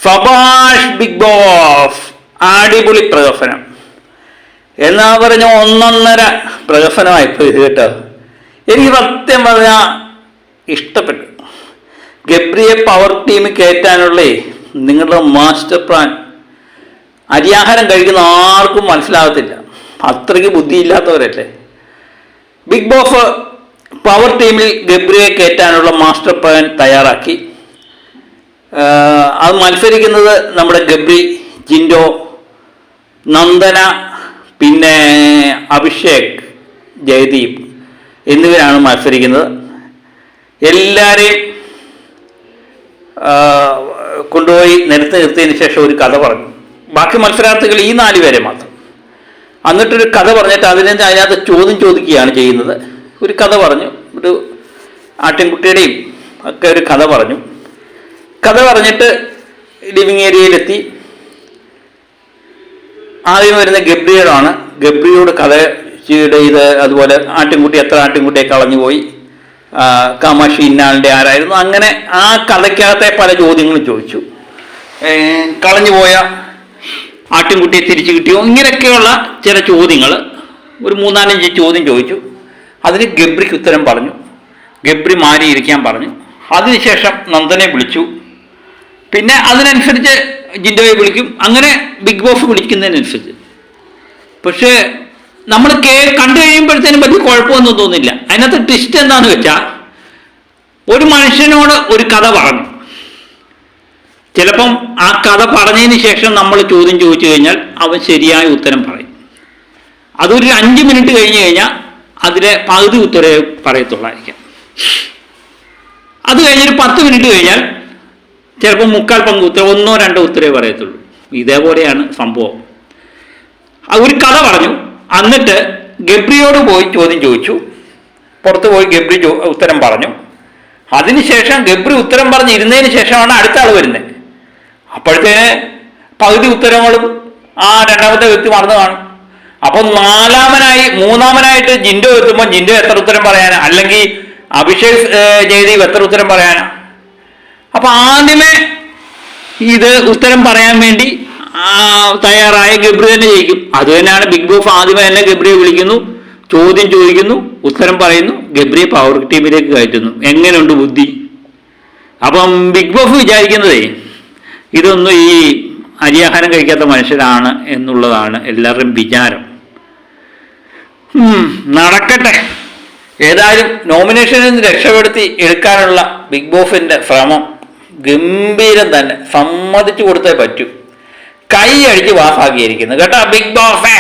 സബാഷ് big boss, അടിപൊളി പ്രഹസനം എന്നാ പറഞ്ഞ ഒന്നൊന്നര പ്രഹസനമായിപ്പോയി കേട്ടോ. എനിക്ക് സത്യം പറഞ്ഞാൽ ഇഷ്ടപ്പെട്ടു. ഗബ്രിയെ പവർ ടീം കയറ്റാനുള്ള നിങ്ങളുടെ മാസ്റ്റർ പ്ലാൻ അരിയാഹാരം കഴിക്കുന്ന ആർക്കും മനസ്സിലാകത്തില്ല. അത്രയ്ക്ക് ബുദ്ധിയില്ലാത്തവരല്ലേ. ബിഗ് ബോസ് പവർ ടീമിൽ ഗബ്രിയെ കയറ്റാനുള്ള മാസ്റ്റർ പ്ലാൻ തയ്യാറാക്കി. അത് മത്സരിക്കുന്നത് നമ്മുടെ ഗബ്രി, ജിൻഡോ, നന്ദന, പിന്നെ അഭിഷേക്, ജയദീപ് എന്നിവരാണ് മത്സരിക്കുന്നത്. എല്ലാവരെയും കൊണ്ടുപോയി നിർത്തിയതിന് ശേഷം ഒരു കഥ പറഞ്ഞു. ബാക്കി മത്സരാർത്ഥികൾ ഈ 4 പേരെ മാത്രം. എന്നിട്ടൊരു കഥ പറഞ്ഞിട്ട് അതിനകത്ത് ചോദ്യം ചോദിക്കുകയാണ് ചെയ്യുന്നത്. ഒരു കഥ പറഞ്ഞു, ഒരു ആട്ടിൻകുട്ടിയുടെയും ഒക്കെ ഒരു കഥ പറഞ്ഞു. കഥ പറഞ്ഞിട്ട് ലിവിങ് ഏരിയയിലെത്തി. ആദ്യം വരുന്ന ഗബ്രിയോടാണ്. ഗബ്രിയോട് കഥയുടെ ഇത് അതുപോലെ ആട്ടിൻകുട്ടി എത്ര ആട്ടിൻകുട്ടിയെ കളഞ്ഞുപോയി, കാമാക്ഷി ഇന്നാളിൻ്റെ ആരായിരുന്നു, അങ്ങനെ ആ കഥയ്ക്കകത്തെ പല ചോദ്യങ്ങളും ചോദിച്ചു. കളഞ്ഞുപോയ ആട്ടിൻകുട്ടിയെ തിരിച്ചു കിട്ടിയോ, ഇങ്ങനെയൊക്കെയുള്ള ചില ചോദ്യങ്ങൾ ഒരു 3-4 ചോദ്യം ചോദിച്ചു. അതിന് ഗബ്രിക്ക് ഉത്തരം പറഞ്ഞു. ഗബ്രി മാറിയിരിക്കാൻ പറഞ്ഞു. അതിനുശേഷം നന്ദനെ വിളിച്ചു. പിന്നെ അതിനനുസരിച്ച് ജിൻഡോയെ വിളിക്കും. അങ്ങനെ ബിഗ് ബോസ് വിളിക്കുന്നതിനനുസരിച്ച്. പക്ഷേ നമ്മൾ കണ്ടു കഴിയുമ്പോഴത്തേനും വലിയ കുഴപ്പമൊന്നും തോന്നില്ല. അതിനകത്ത് ട്വിസ്റ്റ് എന്താണെന്ന് വെച്ചാൽ, ഒരു മനുഷ്യനോട് ഒരു കഥ പറഞ്ഞു. ചിലപ്പം ആ കഥ പറഞ്ഞതിന് ശേഷം നമ്മൾ ചോദ്യം ചോദിച്ചു കഴിഞ്ഞാൽ അവൻ ശരിയായ ഉത്തരം പറയും. അതൊരു 5 മിനിറ്റ് കഴിഞ്ഞ് കഴിഞ്ഞാൽ അതിലെ പകുതി ഉത്തരവേ പറയത്തുള്ളായിരിക്കാം. അത് കഴിഞ്ഞൊരു 10 മിനിറ്റ് കഴിഞ്ഞാൽ ചിലപ്പോൾ 3/4 പങ്ക് ഉത്തരം, 1-2 ഉത്തരവേ പറയത്തുള്ളൂ. ഇതേപോലെയാണ് സംഭവം. ഒരു കഥ പറഞ്ഞു. എന്നിട്ട് ഗബ്രിയോട് പോയി ചോദ്യം ചോദിച്ചു. പുറത്ത് പോയി ഗബ്രി ഉത്തരം പറഞ്ഞു. അതിനുശേഷം ഗബ്രി ഉത്തരം പറഞ്ഞിരുന്നതിന് ശേഷമാണ് അടുത്ത ആൾ വരുന്നത്. അപ്പോഴത്തേന് പകുതി ഉത്തരങ്ങളും ആ രണ്ടാമത്തെ വ്യക്തി മറന്നു കാണും. അപ്പം മൂന്നാമനായിട്ട് ജിൻഡോ എത്തുമ്പോൾ ജിൻഡോ എത്ര ഉത്തരം പറയാനാ, അല്ലെങ്കിൽ അഭിഷേക്, ജയദീപ് എത്ര ഉത്തരം പറയാനാ. അപ്പൊ ആദ്യമേ ഇത് ഉത്തരം പറയാൻ വേണ്ടി തയ്യാറായ ഗബ്രി തന്നെ ജയിക്കും. അത് തന്നെയാണ് ബിഗ് ബോസ്. ആദ്യമേ തന്നെ ഗബ്രിയെ വിളിക്കുന്നു, ചോദ്യം ചോദിക്കുന്നു, ഉത്തരം പറയുന്നു, ഗബ്രിയെ പവർ ടീമിലേക്ക് കയറ്റുന്നു. എങ്ങനെയുണ്ട് ബുദ്ധി? അപ്പം ബിഗ് ബോസ് വിചാരിക്കുന്നതേ ഇതൊന്നും ഈ അരിയാഹാരം കഴിക്കാത്ത മനുഷ്യരാണ് എന്നുള്ളതാണ് എല്ലാവരുടെയും വിചാരം. നടക്കട്ടെ. ഏതായാലും നോമിനേഷനിൽ നിന്ന് രക്ഷപ്പെടുത്തി എടുക്കാനുള്ള ബിഗ് ബോസിന്റെ ശ്രമം ഗംഭീരം തന്നെ. സമ്മതിച്ചു കൊടുത്തേ പറ്റൂ. കൈ അടിച്ച് പാസ്സാക്കിയിരിക്കുന്നു കേട്ടോ ബിഗ് ബോസ്.